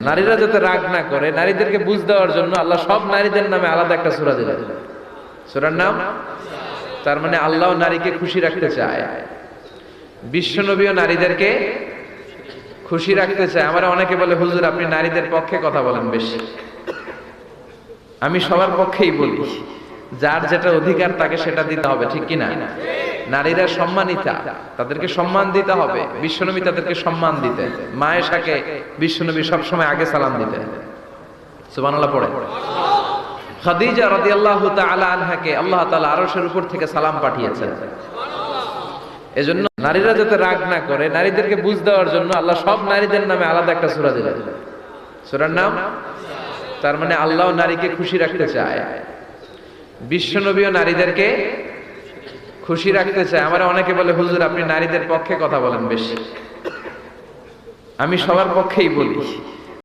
নারীরা যাতে রাগ না করে, নারীদেরকে বুঝ দেওয়ার জন্য আল্লাহ সব নারীদের নামে আলাদা একটা সূরা দিলেন। সূরার নাম, তার মানে আল্লাহ নারীকে খুশি রাখতে চায়, বিশ্বনবীও নারীদেরকে খুশি রাখতে চায়। আমরা অনেকে বলে, হুজুর আপনি নারীদের পক্ষে কথা বলেন বেশি। আমি সবার পক্ষেই বলি, যার যেটা অধিকার তাকে সেটা দিতে হবে, ঠিক কিনা? নারীরা সম্মানিতা, তাদেরকে সম্মান দিতে হবে। বিশ্বনবী তাদেরকে সম্মান দিতেন। মা আয়েশাকে বিশ্বনবী সবসময় আগে সালাম দিতেন। সুবহানাল্লাহ পড়ে। খাদিজা রাদিয়াল্লাহু তাআলা আনহাকে আল্লাহ তাআলা আরশের উপর থেকে সালাম পাঠিয়েছেন। এজন্য নারীরা যাতে রাগ না করে, নারীদেরকে বুঝ দেওয়ার জন্য আল্লাহ সব নারীদের নামে আলাদা একটা সূরা দিলেন। সূরার নাম, তার মানে আল্লাহ নারীকে খুশি রাখতে চায়, বিশ্বনবীও নারীদেরকে খুশি রাখতে চায়। আমরা অনেকে বলে, হুজুর আপনি নারীদের পক্ষে কথা বলেন বেশি। আমি সবার পক্ষেই বলি,